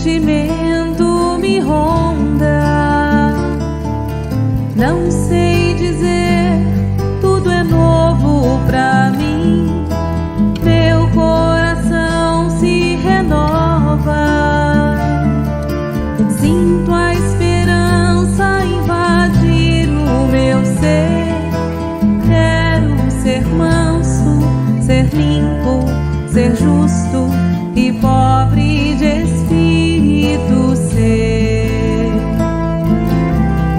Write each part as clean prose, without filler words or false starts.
sentimento me ronda. Não sei dizer, tudo é novo pra mim. Meu coração se renova. Sinto a esperança invadir o meu ser. Quero ser manso, ser limpo, ser justo e pobre de espírito ser.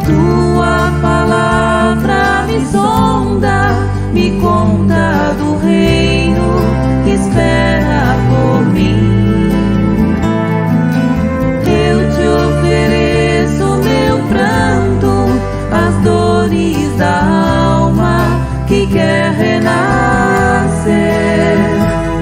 Tua palavra me sonda, me conta do reino que espera por mim. Eu te ofereço meu pranto, as dores da alma que quer renascer.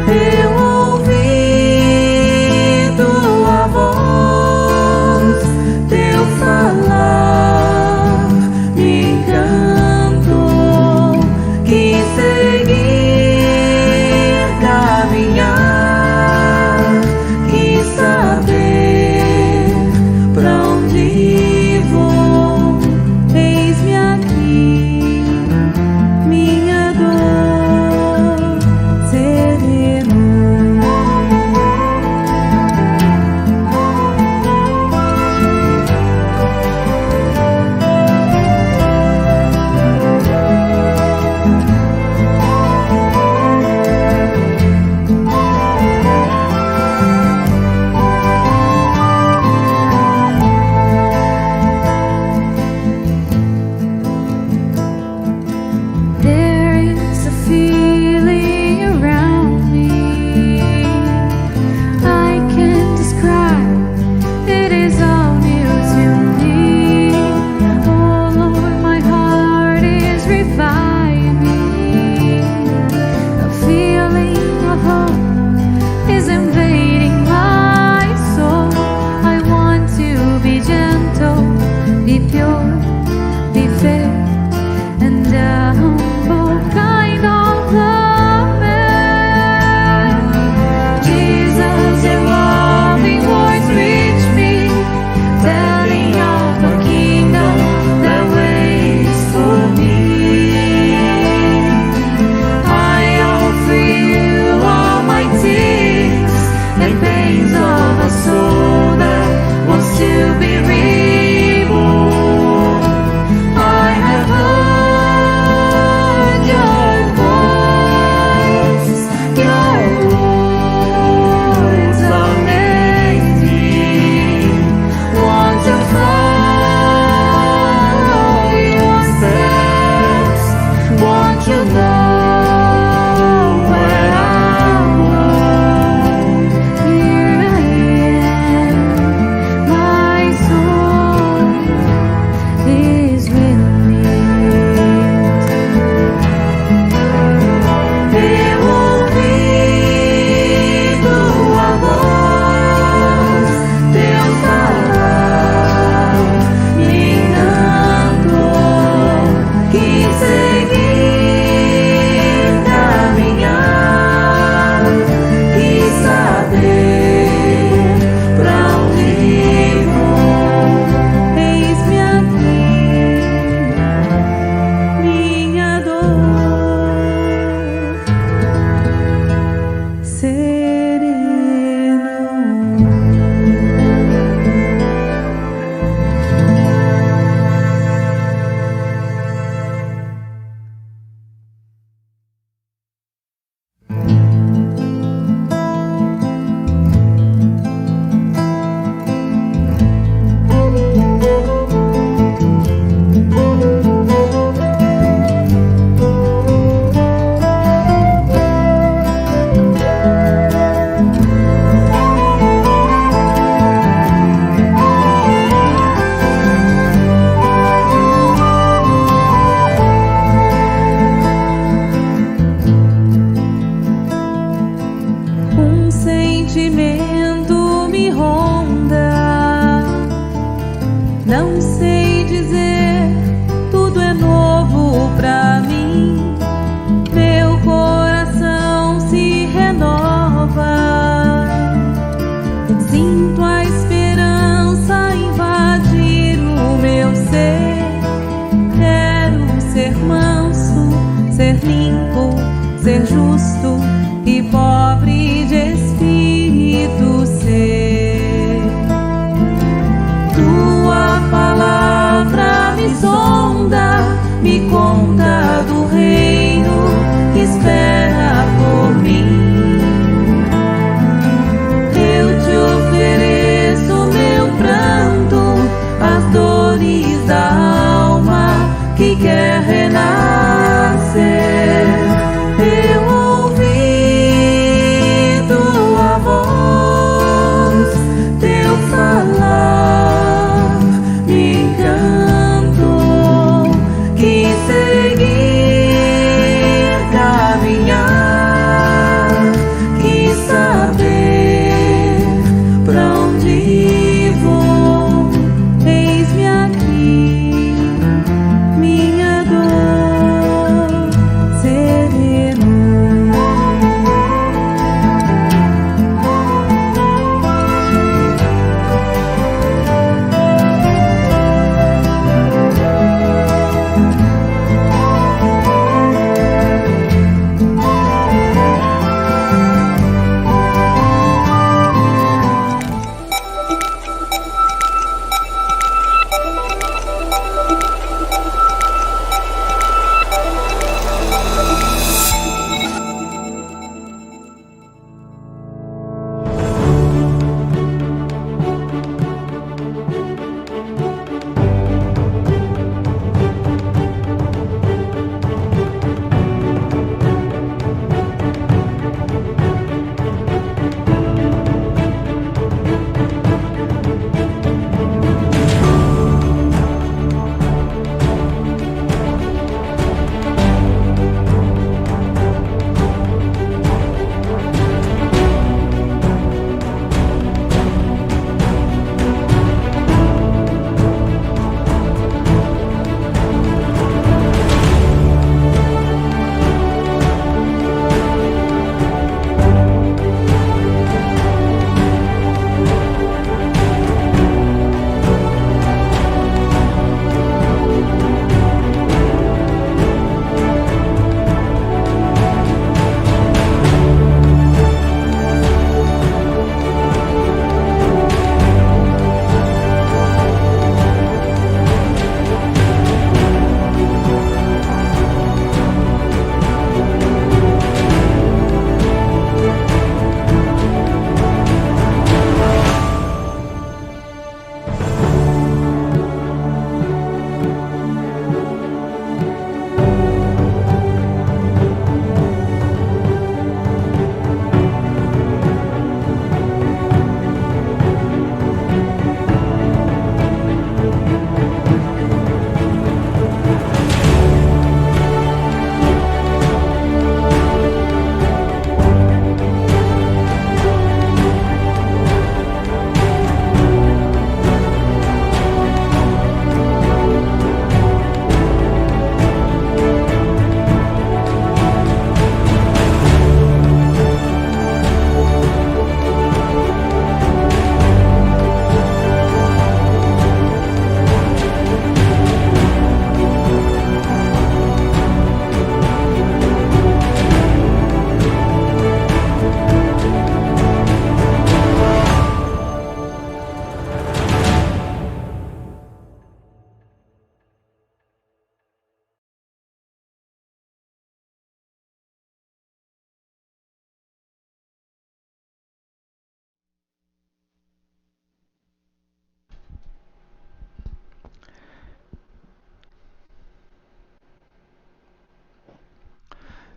Eu ouvi tua voz, teu falar me encantou. Quis seguir, caminhar, quis saber pra onde vou. Eis-me aqui, minha dor sereno. There is a feeling around me I can't describe. It is all new to me. Oh Lord, my heart is reviving. A feeling of hope is invading my soul. I want to be gentle, be pure, be fair, and a humble kind of man. Jesus, your loving voice reach me, telling of a kingdom that waits for me. I offer you all my tears and pains of a soul that wants to be reborn. I have heard your voice, your words amaze me. Want to follow your steps, want to know where I'm going. Here I am, my soul is relieved. Eu ouvi tua voz, teu falar me encantou. Quis seguir, caminhar, quis saber pra onde vou. Eis-me aqui, minha dor sereno. Sentimento me ronda. Não sei dizer, tudo é novo pra mim. Meu coração se renova. Sinto a esperança ser justo e pobre de espírito ser. Tua palavra me sonda, me conta do reino que espera por mim. Eu te ofereço meu pranto, as dores da alma que quer renascer. Eu ouvi tua voz, teu falar me encantou. Quis seguir, caminhar, quis saber pra onde vou. Eis-me aqui, minha dor sereno.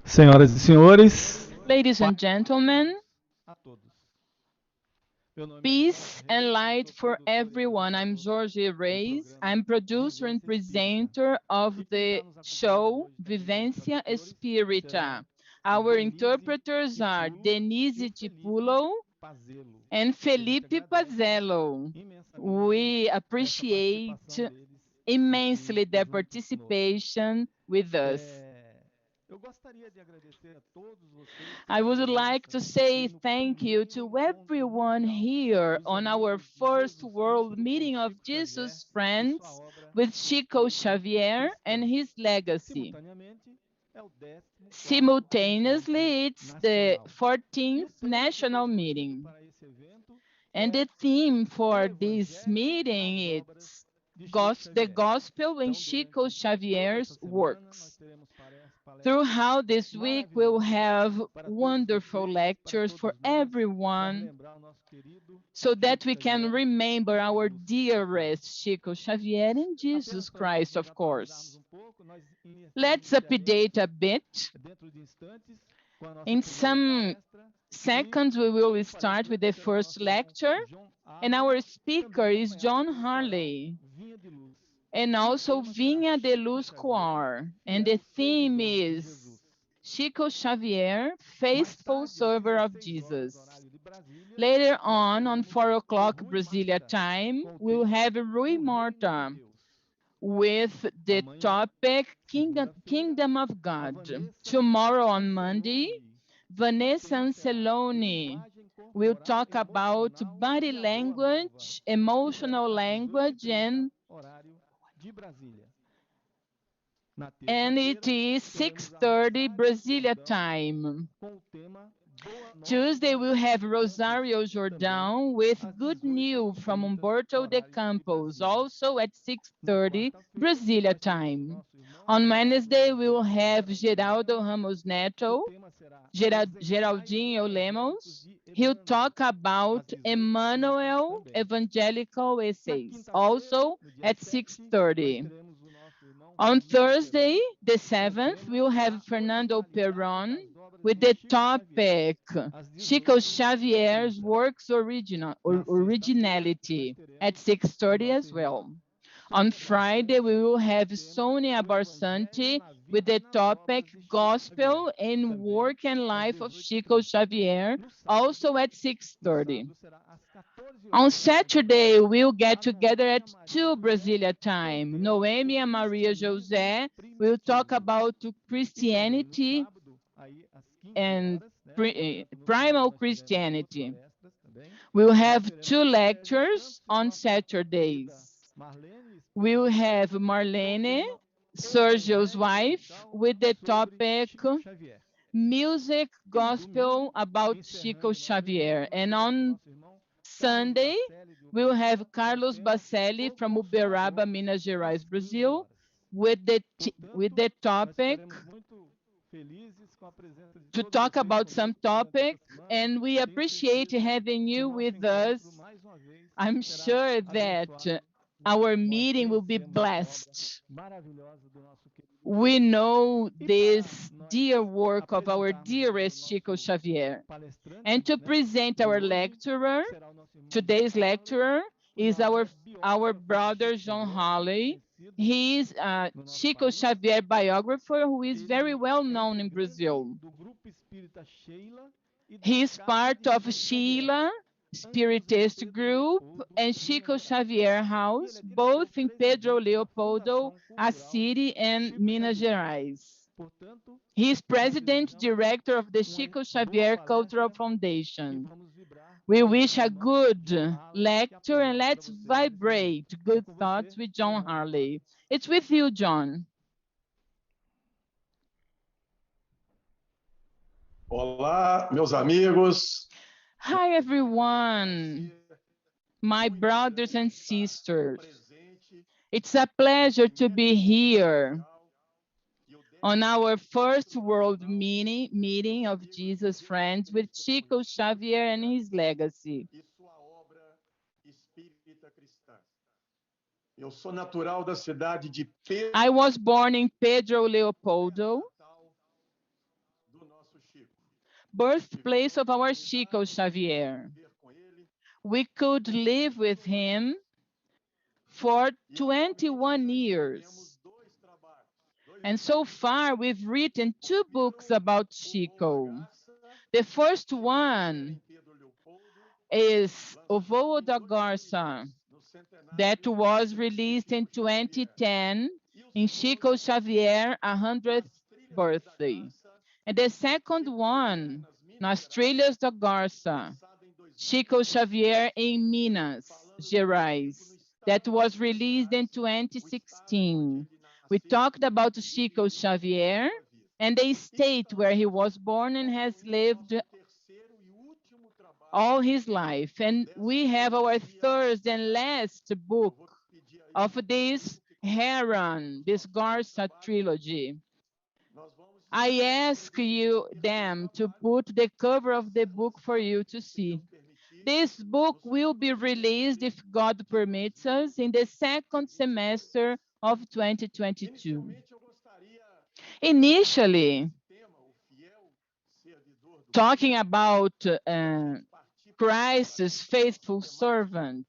Senhoras e senhores, Ladies and gentlemen, peace and light for everyone. I'm Jorge Reis. I'm producer and presenter of the show Vivência Espírita. Our interpreters are Denise Tipulo and Felipe Pazello. We appreciate immensely their participation with us. I would like to say thank you to everyone here on our first World Meeting of Jesus Friends with Chico Xavier and his legacy. Simultaneously, it's the 14th national meeting. And the theme for this meeting is the gospel in Chico Xavier's works. Throughout this week, we'll have wonderful lectures for everyone so that we can remember our dearest Chico Xavier and Jesus Christ, of course. Let's update a bit. In some seconds, we will start with the first lecture, and our speaker is Jhon Harley, and also Vinha de Luz Choir, and the theme is Chico Xavier, faithful server of Jesus. Later on 4 o'clock Brasilia time, we'll have Rui Morta with the topic Kingdom of God. Tomorrow on Monday, Vanessa Anceloni will talk about body language, emotional language, and it is 6:30 Brasilia time. Tuesday, we'll have Rosario Jordão with good news from Humberto de Campos, also at 6:30 Brasilia time. On Wednesday, we will have Geraldo Ramos Neto, Geraldinho Lemos. He'll talk about Emmanuel Evangelical Essays, also at 6:30. On Thursday, the 7th, we'll have Fernando Perron with the topic Chico Xavier's works originality at 6:30 as well. On Friday, we will have Sonia Barsanti with the topic Gospel in Work and Life of Chico Xavier, also at 6:30. On Saturday, we'll get together at 2 Brasilia time. Noemi and Maria José will talk about Christianity and primal Christianity. We'll have 2 lectures on Saturdays. We'll have Marlene, Sergio's wife, with the topic Music Gospel about Chico Xavier. And on Sunday, we'll have Carlos Bacelli from Uberaba, Minas Gerais, Brazil, with the topic to talk about some topic, and we appreciate having you with us. I'm sure that our meeting will be blessed. We know this dear work of our dearest Chico Xavier. And to present our lecturer, today's lecturer is our brother Jhon Harley. He is a Chico Xavier biographer who is very well known in Brazil. He is part of Sheila Spiritist group and Chico Xavier House, both in Pedro Leopoldo, a city and Minas Gerais. He is president director of the Chico Xavier Cultural Foundation. We wish a good lecture and let's vibrate good thoughts with Jhon Harley. It's with you, Jhon. Olá, meus amigos. Hi, everyone, my brothers and sisters. It's a pleasure to be here on our first world meeting of Jesus Friends with Chico Xavier and his legacy. I was born in Pedro Leopoldo, birthplace of our Chico Xavier. We could live with him for 21 years. And so far, we've written 2 books about Chico. The first one is O Voo da Garça, that was released in 2010 in Chico Xavier 100th birthday. And the second one, Nas Trilhas da Garça, Chico Xavier in Minas Gerais, that was released in 2016. We talked about Chico Xavier and the state where he was born and has lived all his life. And we have our third and last book of this Heron, this Garza trilogy. I ask you them to put the cover of the book for you to see. This book will be released, if God permits us, in the second semester of 2022. Initially, talking about Christ's faithful servant,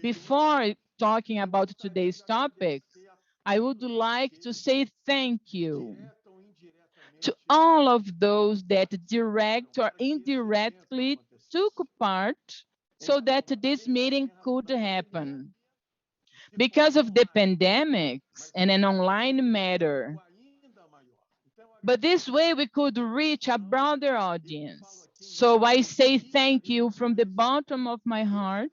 before talking about today's topic, I would like to say thank you to all of those that direct or indirectly took part so that this meeting could happen. Because of the pandemics and an online matter, but this way we could reach a broader audience. So I say thank you from the bottom of my heart.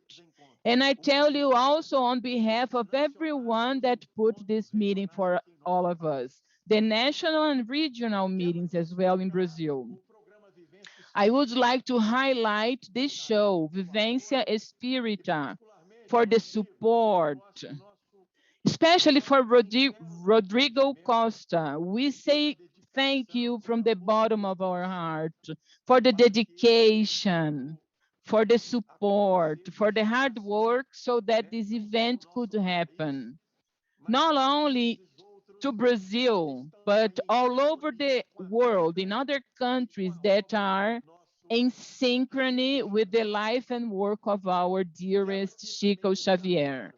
And I tell you also on behalf of everyone that put this meeting for all of us, the national and regional meetings as well in Brazil. I would like to highlight this show, Vivência Espírita, for the support, especially for Rodrigo Costa. We say thank you from the bottom of our heart for the dedication, for the support, for the hard work so that this event could happen. Not only to Brazil, but all over the world, in other countries that are in synchrony with the life and work of our dearest Chico Xavier.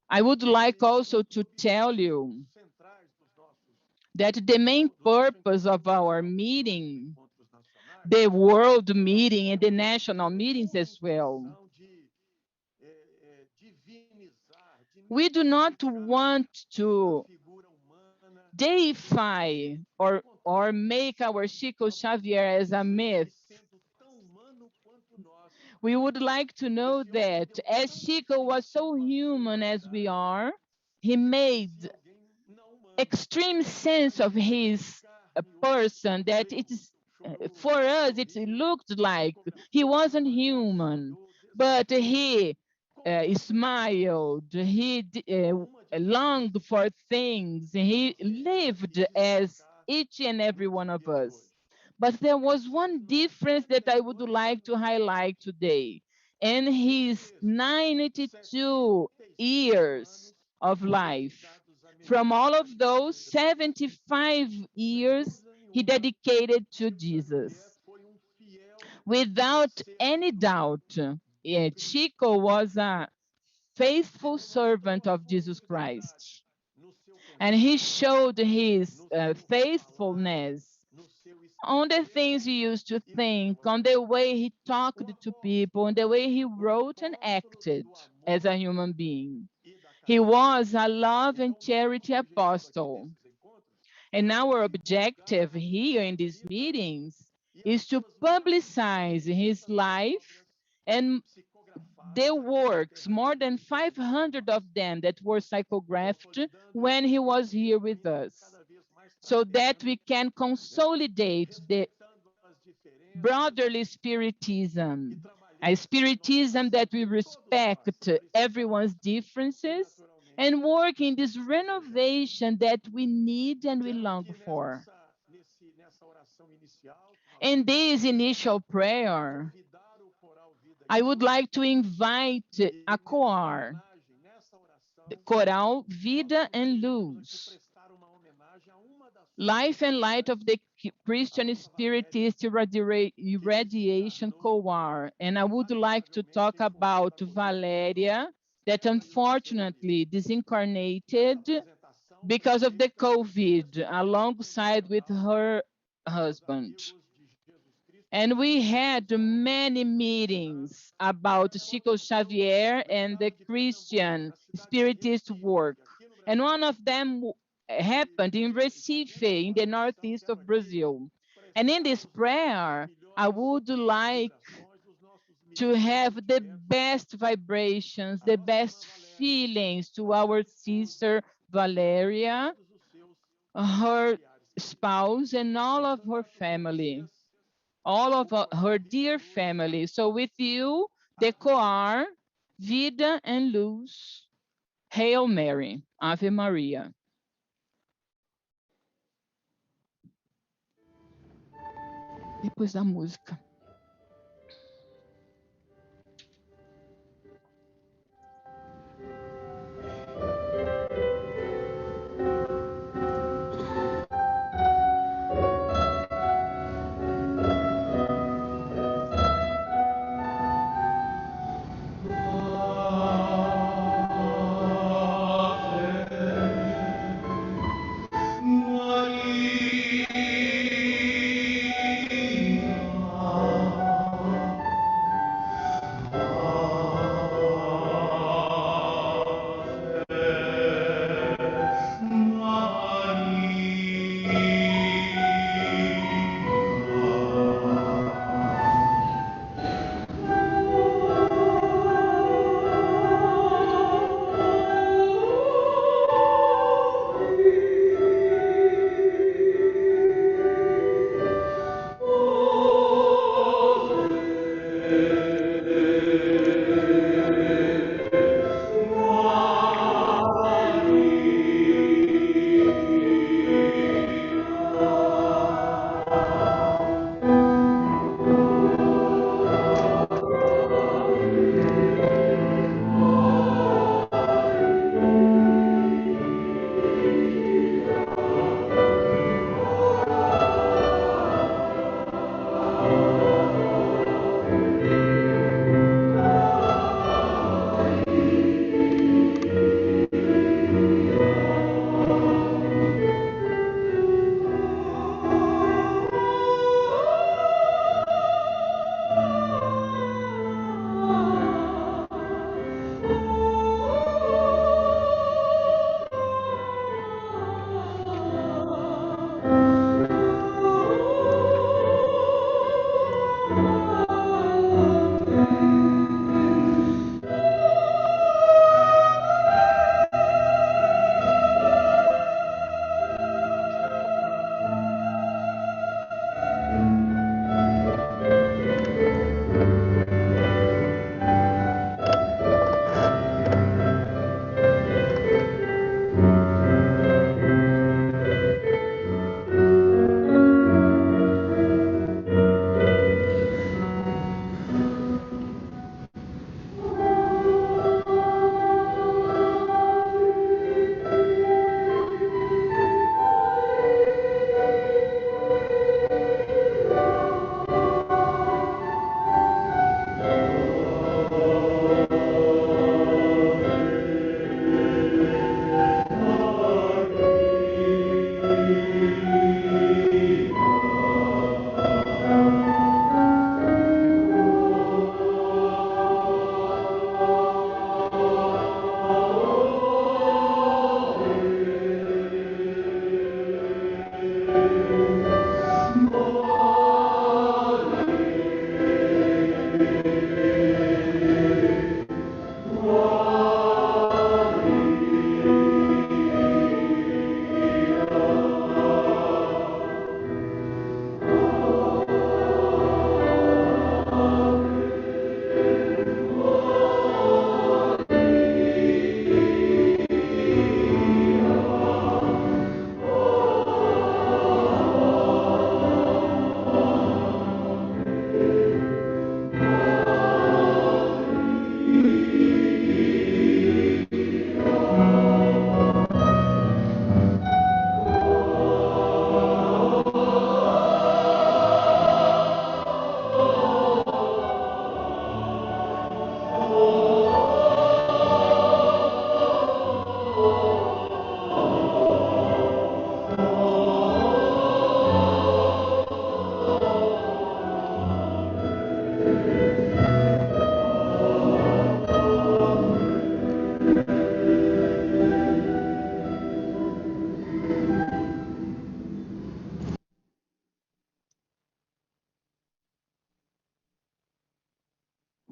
I would like also to tell you that the main purpose of our meeting, the world meeting and the national meetings as well, we do not want to deify or make our Chico Xavier as a myth. We would like to know that as Chico was so human as we are, he made extreme sense of his person that it is for us it looked like he wasn't human, but he smiled, he longed for things, he lived as each and every one of us. But there was one difference that I would like to highlight today. In his 92 years of life, from all of those, 75 years he dedicated to Jesus. Without any doubt, Chico was a faithful servant of Jesus Christ. And he showed his faithfulness on the things he used to think, on the way he talked to people, on the way he wrote and acted as a human being. He was a love and charity apostle. And our objective here in these meetings is to publicize his life and the works, more than 500 of them that were psychographed when he was here with us, so that we can consolidate the brotherly spiritism, a spiritism that we respect everyone's differences and work in this renovation that we need and we long for. In this initial prayer, I would like to invite a choir, the choral Vida and Luz, Life and Light of the Christian Spiritist Irradiation Choir. And I would like to talk about Valeria, that unfortunately disincarnated because of the COVID, alongside with her husband. And we had many meetings about Chico Xavier and the Christian Spiritist work. And one of them happened in Recife, in the northeast of Brazil. And in this prayer, I would like to have the best vibrations, the best feelings to our sister Valeria, her spouse and all of her family, all of her dear family. So with you, the choir, Vida and Luz, Hail Mary, Ave Maria. Depois da música.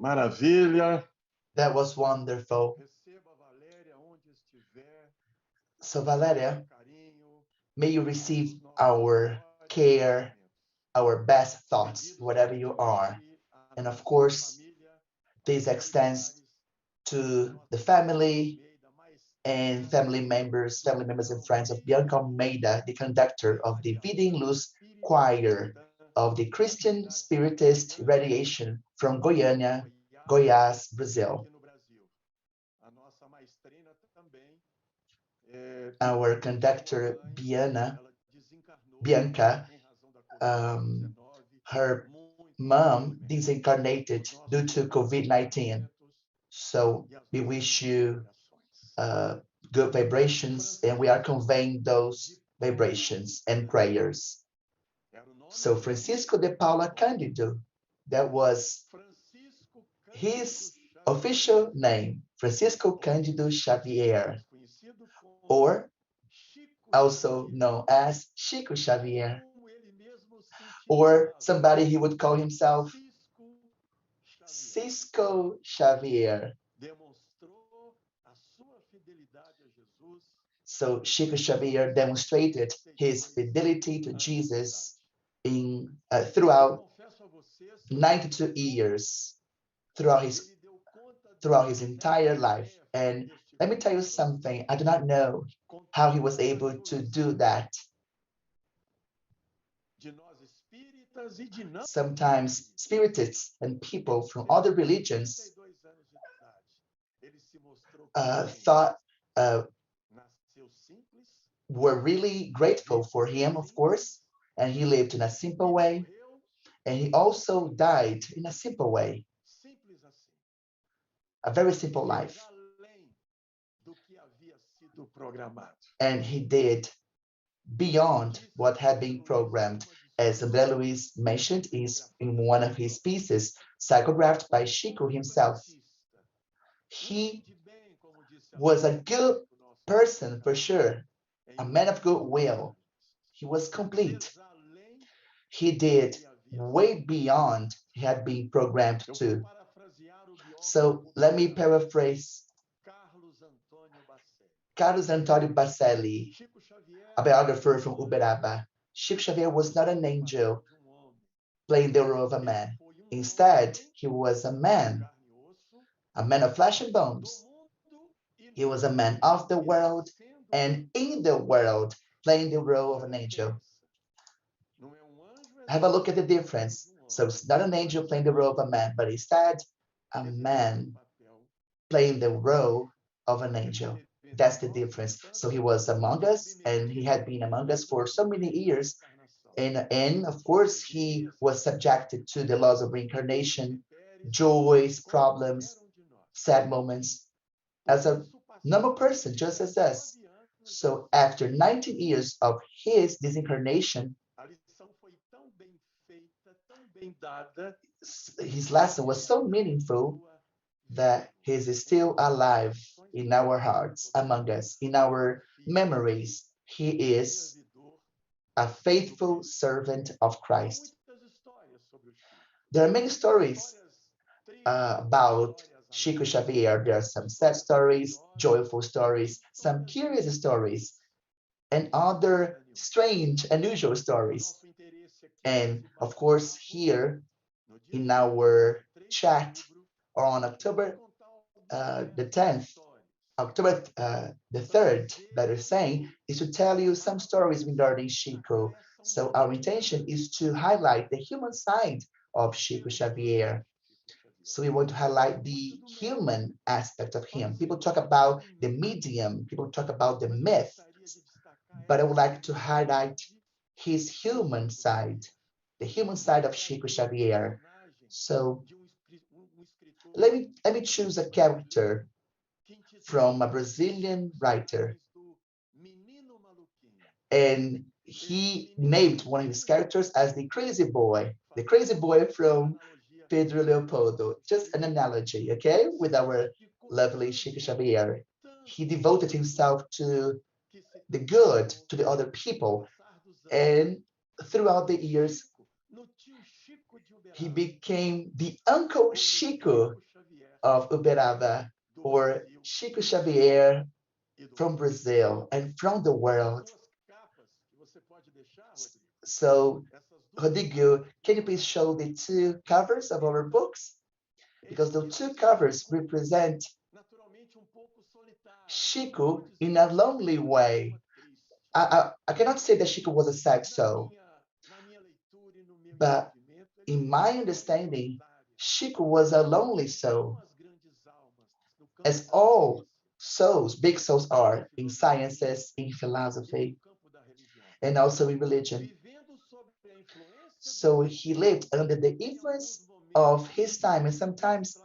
Maravilha. That was wonderful. Receba a Valéria onde estiver. So, Valeria, Carinho. May you receive our care, our best thoughts, whatever you are. And of course, this extends to the family members and friends of Bianca Almeida, the conductor of the Videm Luz Choir of the Christian Spiritist Radiation from Goiânia, Goiás, Brazil. Our conductor, Bianca, her mom disincarnated due to COVID-19. So we wish you good vibrations, and we are conveying those vibrations and prayers. So Francisco de Paula Cândido, that was his official name, Francisco Cândido Xavier, or also known as Chico Xavier, or somebody he would call himself Cisco Xavier. So Chico Xavier demonstrated his fidelity to Jesus throughout 92 years, throughout his entire life. And let me tell you something, I do not know how he was able to do that. Sometimes spiritists and people from other religions thought were really grateful for him, of course, and he lived in a simple way, and he also died in a simple way, a very simple life. And he did beyond what had been programmed, as André Luiz mentioned is in one of his pieces, psychographed by Chico himself. He was a good person for sure, a man of good will. He was complete. He did way beyond he had been programmed to. So let me paraphrase Carlos Antonio Bacelli, a biographer from Uberaba. Chico Xavier was not an angel playing the role of a man. Instead, he was a man of flesh and bones. He was a man of the world and in the world, playing the role of an angel. Have a look at the difference. So it's not an angel playing the role of a man, but instead, a man playing the role of an angel. That's the difference. So he was among us, and he had been among us for so many years. And of course, he was subjected to the laws of reincarnation, joys, problems, sad moments, as a normal person, just as us. So after 19 years of his disincarnation, his lesson was so meaningful that he is still alive in our hearts, among us, in our memories. He is a faithful servant of Christ. There are many stories about Chico Xavier. There are some sad stories, joyful stories, some curious stories, and other strange, unusual stories. And of course, here in our chat on October the 10th, October the 3rd, better saying, is to tell you some stories regarding Chico. So our intention is to highlight the human side of Chico Xavier. So we want to highlight the human aspect of him. People talk about the medium, people talk about the myth, but I would like to highlight his human side, the human side of Chico Xavier. So let me choose a character from a Brazilian writer. And he named one of his characters as the crazy boy from Pedro Leopoldo. Just an analogy, okay, with our lovely Chico Xavier. He devoted himself to the good, to the other people. And throughout the years, he became the Uncle Chico of Uberaba, or Chico Xavier from Brazil and from the world. So, Rodrigo, can you please show the two covers of our books? Because the two covers represent Chico in a lonely way. I cannot say that Chico was a sad soul, but in my understanding, Chico was a lonely soul, as all souls, big souls are in sciences, in philosophy, and also in religion. So he lived under the influence of his time, and sometimes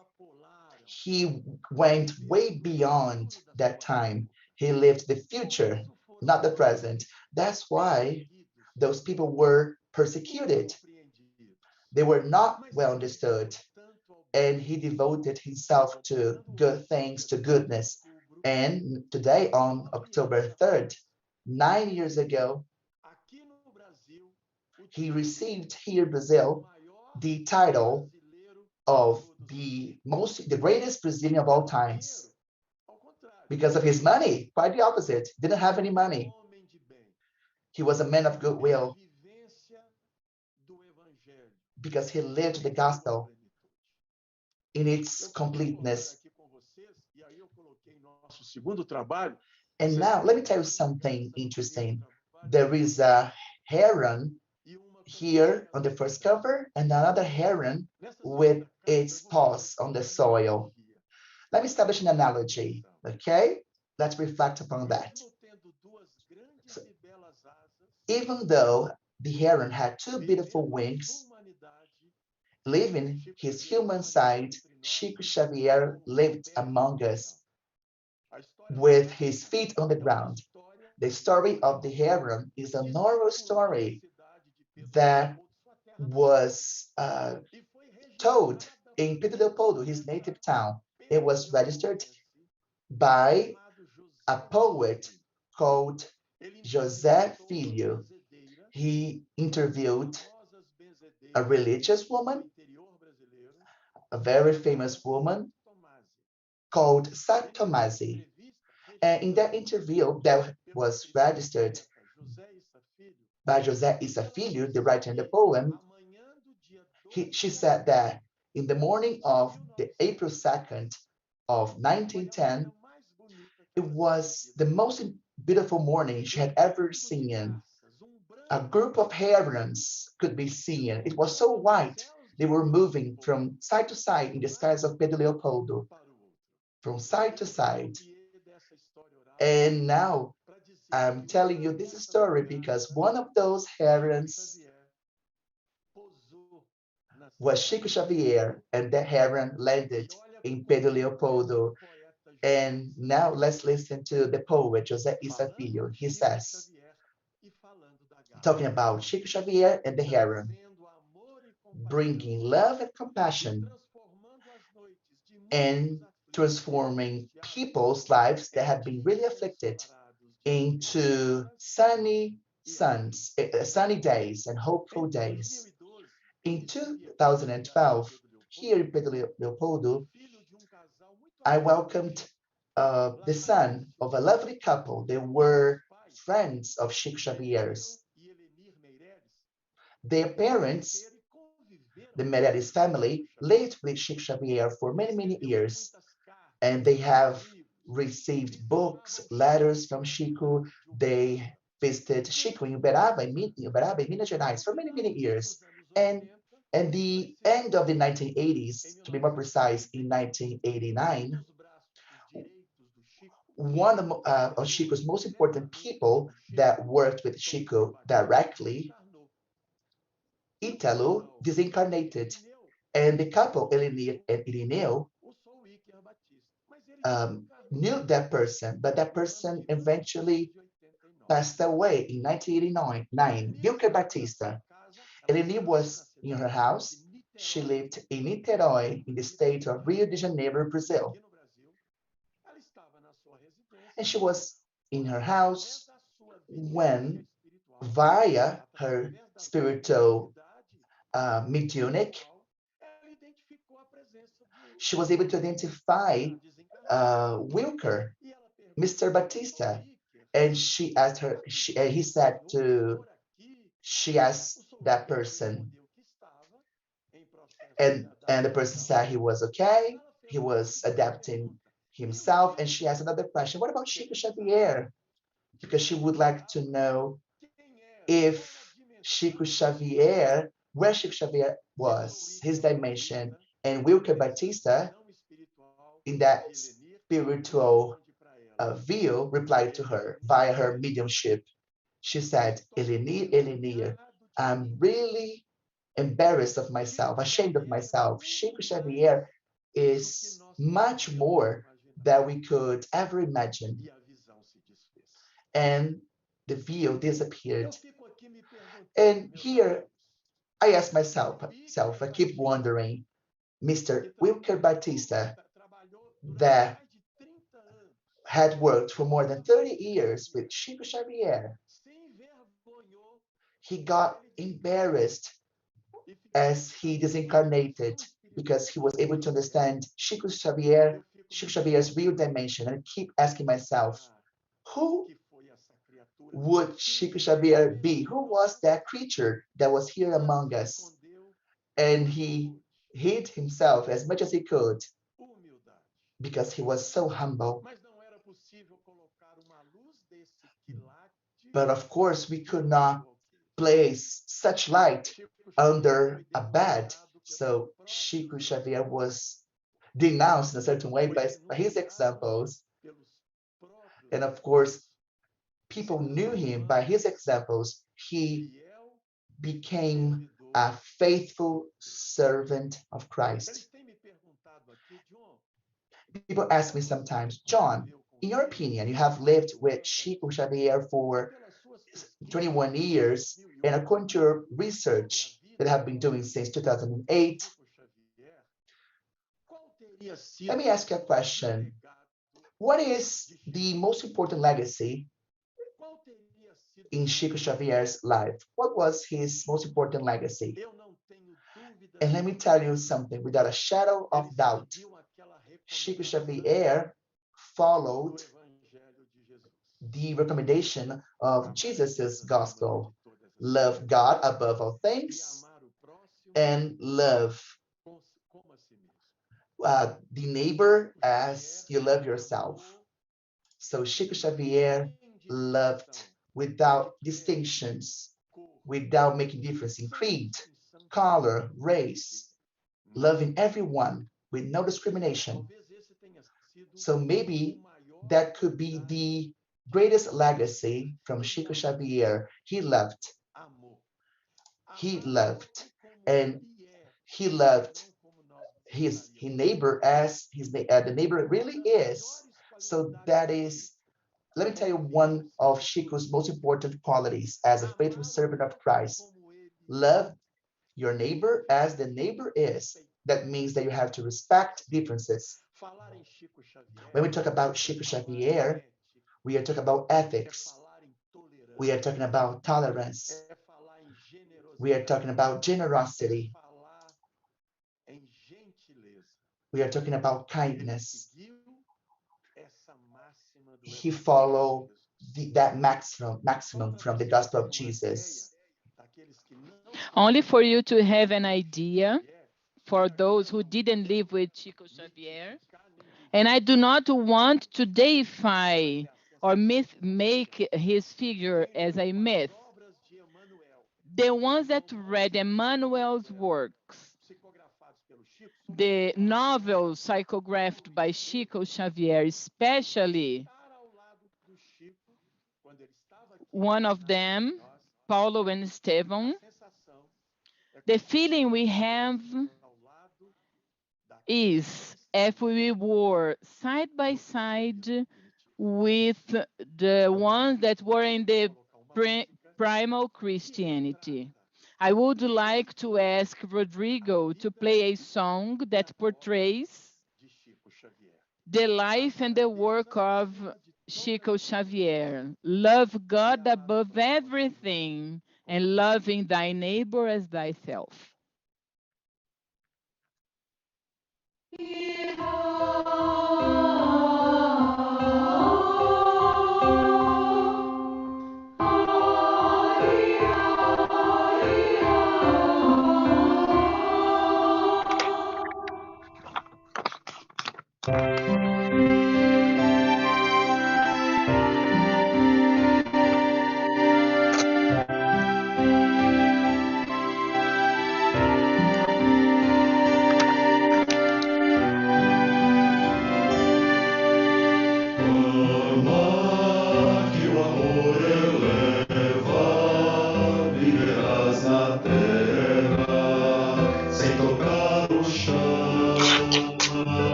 he went way beyond that time. He lived the future, not the present. That's why those people were persecuted. They were not well understood. And he devoted himself to good things, to goodness. And today, on October 3rd, 9 years ago, he received here in Brazil the title of the greatest Brazilian of all times because of his money. Quite the opposite. Didn't have any money. He was a man of goodwill because he lived the gospel in its completeness. And now, let me tell you something interesting. There is a heron here on the first cover and another heron with its paws on the soil. Let me establish an analogy, okay? Let's reflect upon that. So, even though the heron had two beautiful wings, leaving his human side, Chico Xavier lived among us with his feet on the ground. The story of the heron is a normal story that was told in Pedro Leopoldo, his native town. It was registered by a poet called José Filho. He interviewed a religious woman, a very famous woman called Satomasi. And in that interview that was registered by José Issa Filho, the writer in the poem, she said that in the morning of the April 2nd of 1910, it was the most beautiful morning she had ever seen. A group of herons could be seen. It was so white, they were moving from side to side in the skies of Pedro Leopoldo, from side to side. And now I'm telling you this story because one of those herons was Chico Xavier, and that heron landed in Pedro Leopoldo. And now let's listen to the poet José Issa Filho. He says, talking about Chico Xavier and the heron, bringing love and compassion and transforming people's lives that had been really afflicted into sunny days and hopeful days. In 2012, here in Pedro Leopoldo, I welcomed the son of a lovely couple. They were friends of Chico Xavier's. Their parents, the Meireles family, lived with Chico Xavier for many, many years, and they have received books, letters from Chico. They visited Chico in Uberaba, in Minas Gerais, for many, many years. And at the end of the 1980s, to be more precise, in 1989, one of Chico's most important people that worked with Chico directly, Italo, disincarnated. And the couple, Elenir and Irineu, knew that person, but that person eventually passed away in 1989. Vilker Batista. Eleni was in her house. She lived in Niterói, in the state of Rio de Janeiro, Brazil. And she was in her house when, via her spiritual mediunic, she was able to identify Wilker, Mr. Batista, and she asked her. He said to She asked that person, and the person said he was okay, he was adapting himself, and she asked another question, what about Chico Xavier? Because she would like to know if Chico Xavier, where Chico Xavier was, his dimension, and Wilker Batista, in that spiritual view, replied to her via her mediumship. She said, Elenir, Elenir, I'm really embarrassed of myself, ashamed of myself. Chico Xavier is much more than we could ever imagine. And the veil disappeared. And here I ask myself, I keep wondering, Mr. Wilker Batista, that had worked for more than 30 years with Chico Xavier, he got embarrassed as he disincarnated because he was able to understand Chico Xavier's real dimension. And I keep asking myself, who would Chico Xavier be? Who was that creature that was here among us? And he hid himself as much as he could because he was so humble. But of course, we could not place such light under a bed. So Chico Xavier was denounced in a certain way by his examples. And of course, people knew him by his examples. He became a faithful servant of Christ. People ask me sometimes, Jhon, in your opinion, you have lived with Chico Xavier for 21 years, and according to your research that I have been doing since 2008, let me ask you a question. What is the most important legacy in Chico Xavier's life? What was his most important legacy? And let me tell you something without a shadow of doubt. Chico Xavier followed the recommendation of Jesus's gospel. Love God above all things and love the neighbor as you love yourself. So Chico Xavier loved without distinctions, without making difference in creed, color, race, loving everyone with no discrimination. So maybe that could be the greatest legacy from Chico Xavier. He loved, and he loved his neighbor as the neighbor really is. So that is, let me tell you one of Chico's most important qualities as a faithful servant of Christ. Love your neighbor as the neighbor is. That means that you have to respect differences. When we talk about Chico Xavier, we are talking about ethics. We are talking about tolerance. We are talking about generosity. We are talking about kindness. He followed that maximum from the gospel of Jesus. Only for you to have an idea, for those who didn't live with Chico Xavier, and I do not want to deify or make his figure as a myth. The ones that read Emmanuel's works, the novels psychographed by Chico Xavier, especially one of them, Paulo and Esteban, the feeling we have is if we were side by side with the ones that were in the primal Christianity. I would like to ask Rodrigo to play a song that portrays the life and the work of Chico Xavier. Love God above everything and loving thy neighbor as thyself.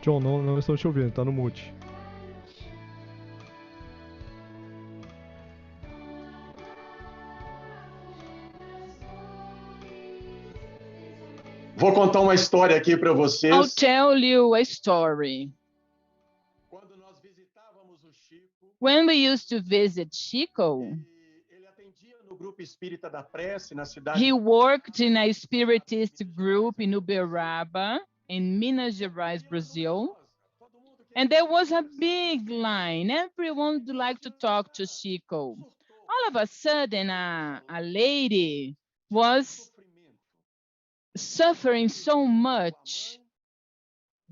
Jhon, não estou te ouvindo, tá no mute. Vou contar uma história aqui para I'll vocês. tell you a story. Quando nós visitávamos o Chico, When we used to visit Chico, ele atendia no grupo espírita da prece na cidade. he worked in a Spiritist group in Uberaba, in Minas Gerais, Brazil. And there was a big line. Everyone would like to talk to Chico. All of a sudden, a lady was suffering so much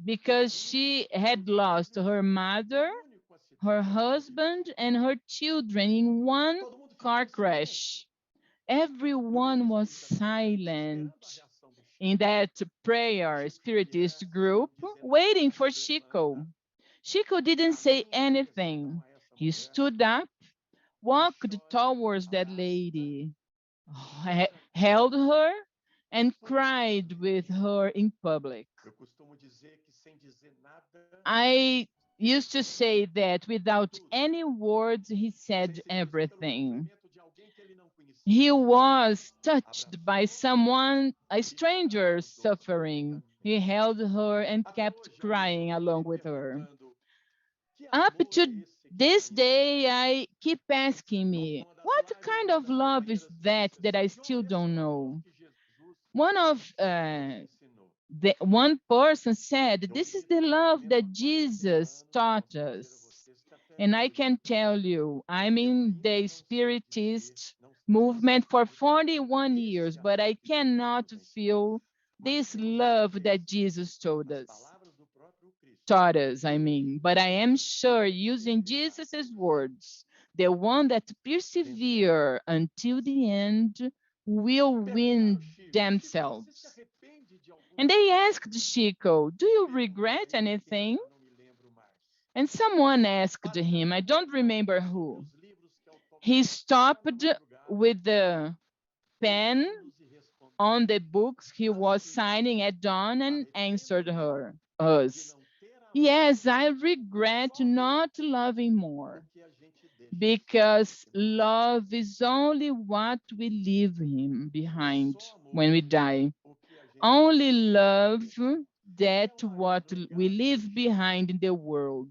because she had lost her mother, her husband, and her children in one car crash. Everyone was silent in that prayer spiritist group, waiting for Chico. Chico didn't say anything. He stood up, walked towards that lady, held her, and cried with her in public. I used to say that without any words, he said everything. He was touched by someone, a stranger suffering. He held her and kept crying along with her. Up to this day, I keep asking me, what kind of love is that I still don't know? One person said, this is the love that Jesus taught us. And I can tell you, I'm in the Spiritist movement for 41 years, but I cannot feel this love that Jesus taught us. But I am sure, using Jesus' words, the one that persevere until the end will win themselves. And they asked Chico, do you regret anything? And someone asked him, I don't remember who. He stopped with the pen on the books he was signing at dawn and answered us. Yes, I regret not loving more, because love is only what we leave him behind when we die. Only love that what we leave behind in the world.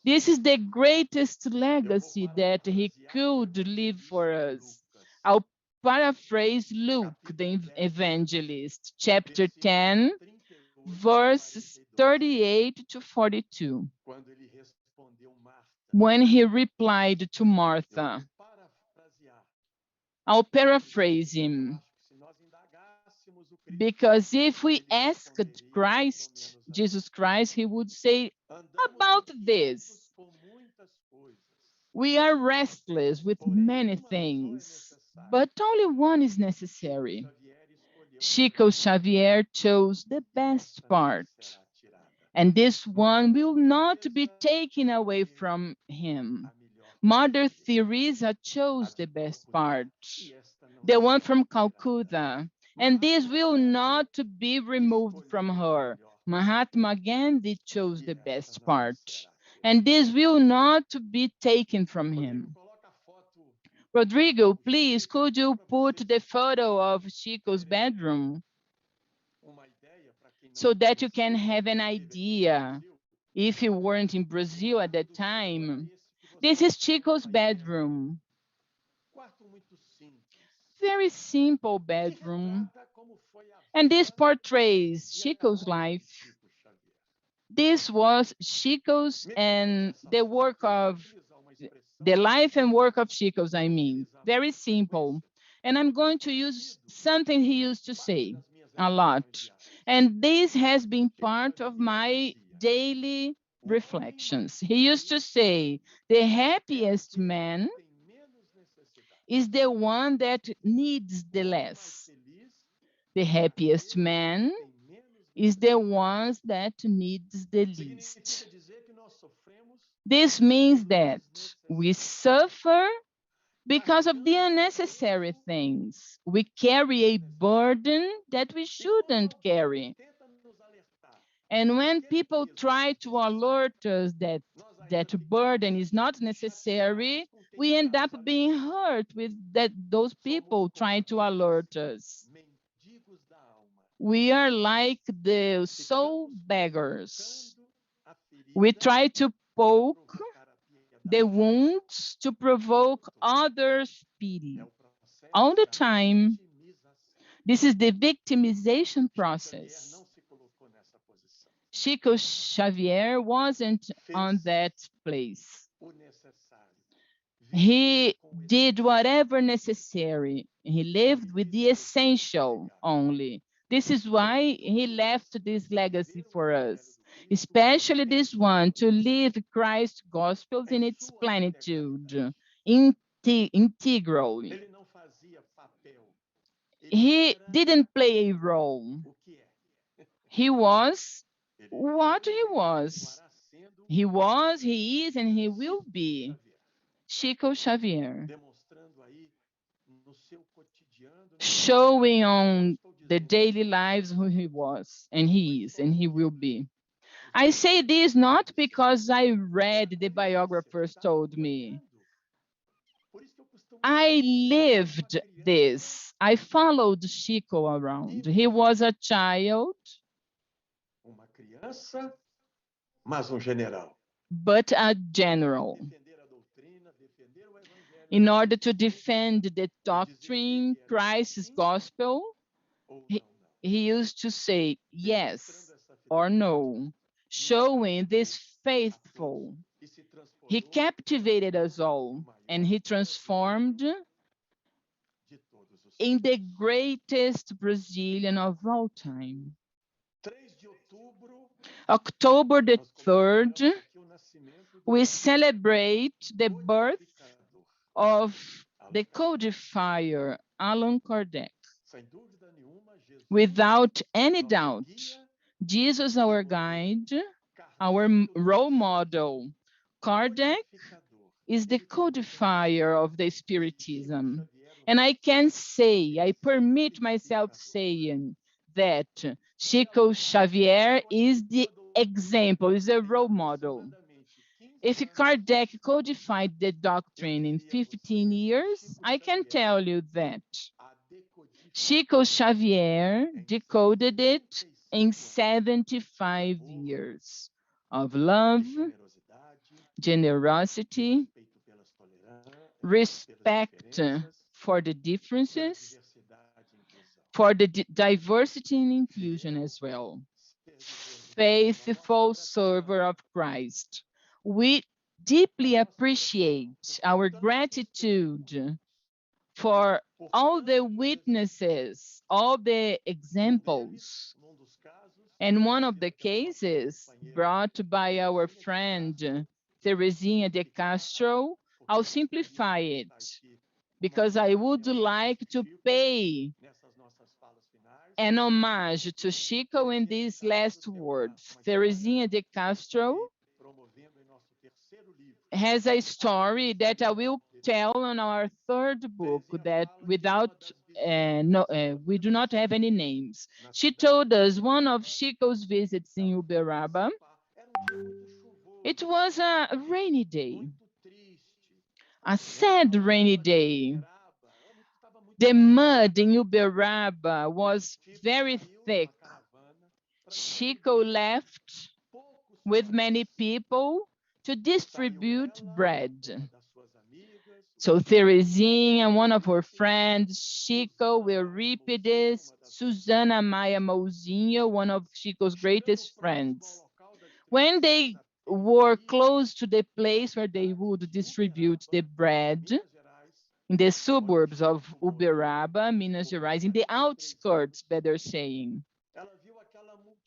This is the greatest legacy that he could leave for us. I'll paraphrase Luke, the evangelist, chapter 10, verses 38 to 42. When he replied to Martha, I'll paraphrase him, because if we asked Christ, Jesus Christ, he would say about this. We are restless with many things, but only one is necessary. Chico Xavier chose the best part, and this one will not be taken away from him. Mother Teresa chose the best part, the one from Calcutta, and this will not be removed from her. Mahatma Gandhi chose the best part, and this will not be taken from him. Rodrigo, please, could you put the photo of Chico's bedroom so that you can have an idea if you weren't in Brazil at that time? This is Chico's bedroom. Very simple bedroom. And this portrays Chico's life. This was Chico's and the life and work of Chico's, I mean. Very simple. And I'm going to use something he used to say a lot. And this has been part of my daily reflections. He used to say, the happiest man is the one that needs the less. The happiest man is the one that needs the least. This means that we suffer because of the unnecessary things. We carry a burden that we shouldn't carry. And when people try to alert us that burden is not necessary, we end up being hurt with those people trying to alert us. We are like the soul beggars. We try to poke the wounds to provoke others' pity. All the time, this is the victimization process. Chico Xavier wasn't on that place. He did whatever necessary. He lived with the essential only. This is why he left this legacy for us, especially this one, to live Christ's gospels in its plenitude, integrally. He didn't play a role. He was what he was. He is, and he will be Chico Xavier, showing on the daily lives who he was, and he is, and he will be. I say this not because I read the biographers told me. I lived this. I followed Chico around. He was a child, but a general. In order to defend the doctrine, Christ's gospel, he used to say yes or no, showing this faithful. He captivated us all, and he transformed in the greatest Brazilian of all time. October the 3rd, we celebrate the birth of the codifier Allan Kardec. Without any doubt, Jesus, our guide, our role model, Kardec is the codifier of the Spiritism. And I can say, I permit myself saying that Chico Xavier is the example, is a role model. If Kardec codified the doctrine in 15 years, I can tell you that Chico Xavier decoded it in 75 years of love, generosity, respect for the differences, for the diversity and inclusion as well. Faithful server of Christ. We deeply appreciate our gratitude for all the witnesses, all the examples. And one of the cases brought by our friend Teresinha de Castro, I'll simplify it because I would like to pay an homage to Chico in these last words. Teresinha de Castro has a story that I will tell on our third book that without we do not have any names. She told us one of Chico's visits in Uberaba. It was a rainy day, a sad rainy day. The mud in Uberaba was very thick. Chico left with many people to distribute bread. So Teresinha, one of her friends, Chico, Euripides, Susana Maia Mouzinho, one of Chico's greatest friends. When they were close to the place where they would distribute the bread, in the suburbs of Uberaba, Minas Gerais, in the outskirts, better saying,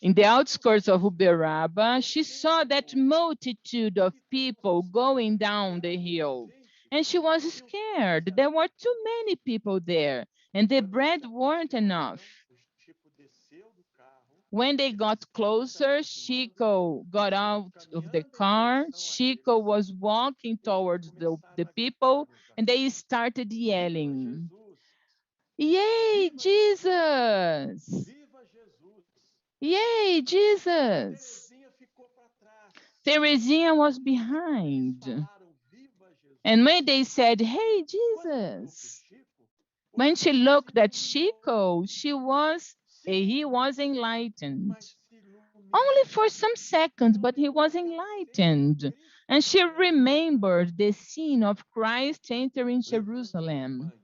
in the outskirts of Uberaba, she saw that multitude of people going down the hill. And she was scared. There were too many people there, and the bread weren't enough. When they got closer, Chico got out of the car. Chico was walking towards the people, and they started yelling, "Yay, Jesus! Yay, Jesus! Terezinha ficou para trás. Terezinha was Eles behind. falaram, viva Jesus. And when they said, hey, Quando olhou pro Jesus, Chico, o when she Chico looked at se Chico, iluminou. he Sim, was enlightened. mas se iluminou. Only for some seconds, Ela but he lembrou was aquela cena de enlightened. Cristo And she entrando no remembered the scene of Christ entering levando os Jerusalem, pães.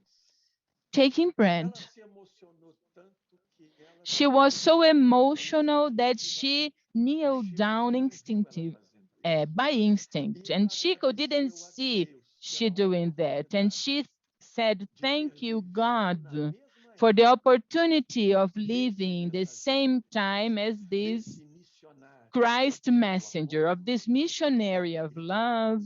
taking bread. Ela se emocionou tanto que ela She was so emotional that instintivamente. she kneeled down by instinct. E And ela Chico didn't agradeceu a see Deus she pela doing that. And oportunidade she said, de ter thank you, vivido God, na mesma for the época opportunity of desse living the mensageiro, same time as this desse missionário Christ do messenger, amor, of this da missionary of alegria love,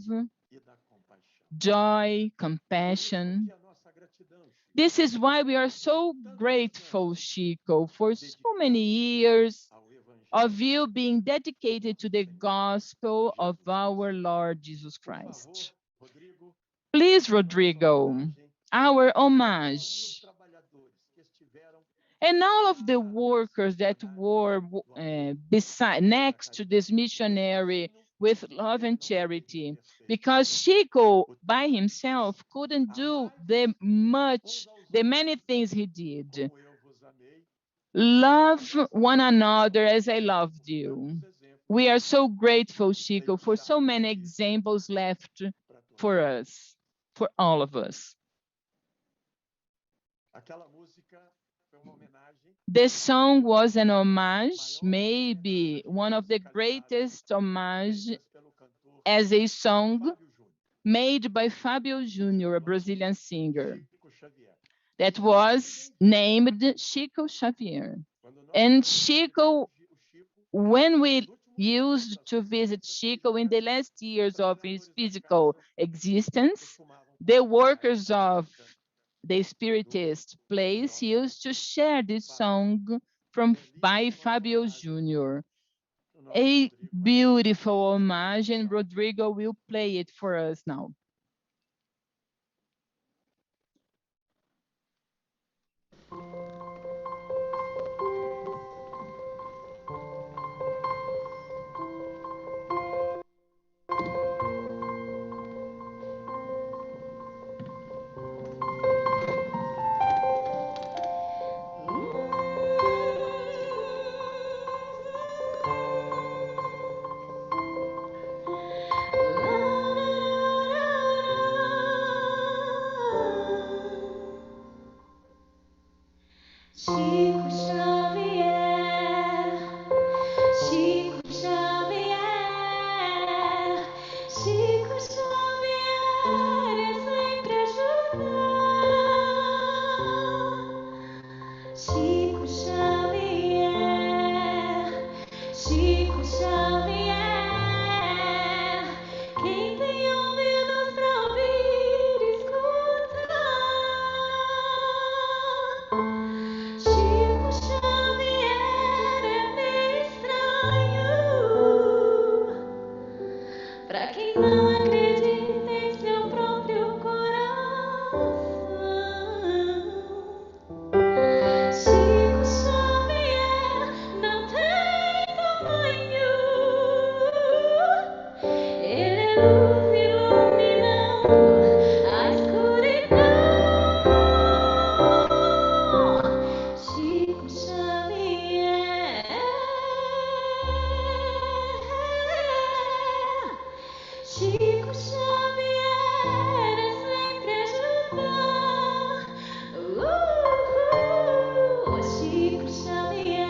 e da compaixão. joy, Por isso compassion. que a nossa gratidão, Chico, This is why we are so tantos grateful, anos Chico, for so many dedicados years ao of Evangelho you being dedicated to the Senhor gospel of Jesus our Cristo. Lord Jesus Por favor, Christ. Rodrigo, Please, a nossa Rodrigo, homenagem our a todos os homage, trabalhadores que estiveram and all of the para esse workers that missionário were do amor beside, e da next to caridade. this Porque missionary sozinho with love ele and não poderia charity, ter feito because Chico o by tanto que himself fez. couldn't do Amai-vos uns aos the outros, many things he did. como eu vos amei. Love Nessa one gratidão another as I por loved tantos you. exemplos We are so grateful, Chico, for so deixados many aqui examples left para todos. for us, for all of us. Aquela música foi uma homenagem, This song was an homage, maiores maybe homenagens one of the musicalizadas greatest homage feitas pelo cantor as a song Fábio Júnior, made by Fabio Jr., a nosso Brazilian singer, Chico Xavier. that E mais was ninguém disse, named Chico Xavier. quando nós And fomos Chico, visitar o Chico, when nos we últimos dias used das to suas visit existências Chico in the físicas, last os years of his trabalhadores da physical casa existence, costumavam the compartilhar workers essa of música the do Spiritist place Jhon used to share this para song uma by belíssima Fabio homenagem Jr. do nosso A Rodrigo aí. beautiful Vamos homage, and escutá-lo. Rodrigo will play it for us now. Chico Xavier, Chico Xavier, Chico Xavier é sempre ajudar. Chico Xavier, Chico Xavier, quem tem ouvidos pra ouvir, escuta. Chico Xavier é meio estranho pra quem não acredita em seu próprio coração. Chico Xavier não tem tamanho. Ele é luz iluminando a escuridão. Chico Xavier. Chico Xavier é sempre ajudar. Chico Xavier,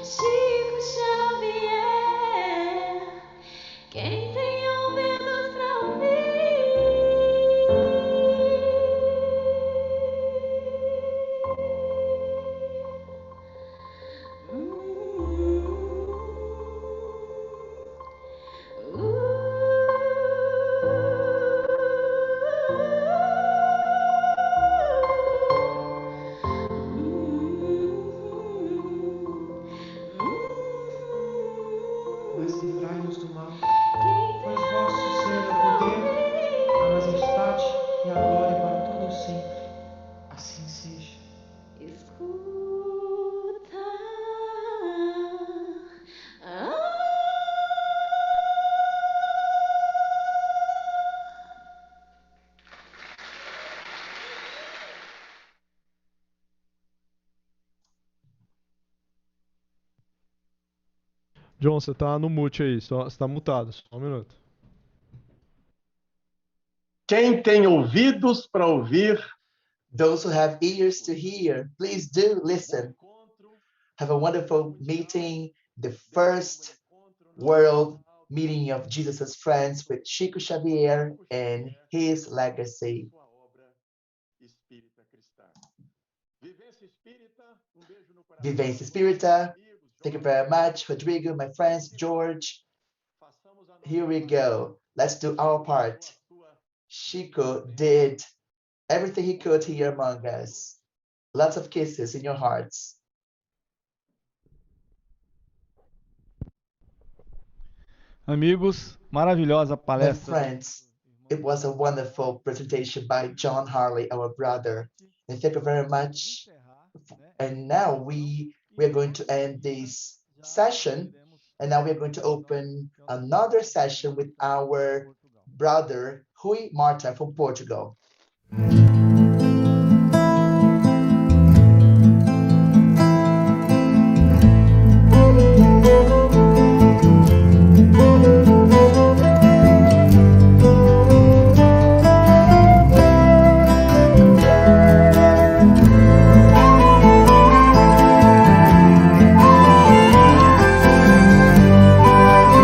Chico Xavier, quem tem ouvidos pra ouvir. Jhon, você tá no mute aí, você tá mutado, só um minuto. Quem tem ouvidos para ouvir, Those who have ears to hear, please do listen. Have a wonderful meeting, the first world meeting of Jesus' friends with Chico Xavier and his legacy. sua obra espírita cristã. Vivência espírita, beijo no coração. Vivência Espírita. Amigos, Thank you Jhon, very much, Rodrigo, my friends, George. façamos a nossa Here we parte. go. Let's do our part. Sua Chico did everything he could here among us. Lots of kisses in your hearts. Amigos, maravilhosa My palestra. friends, it was a wonderful presentation by Jhon Harley, our brother. And thank you very much. And now we are going to end this session. And now we're going to open another session with our brother, Rui Marta from Portugal.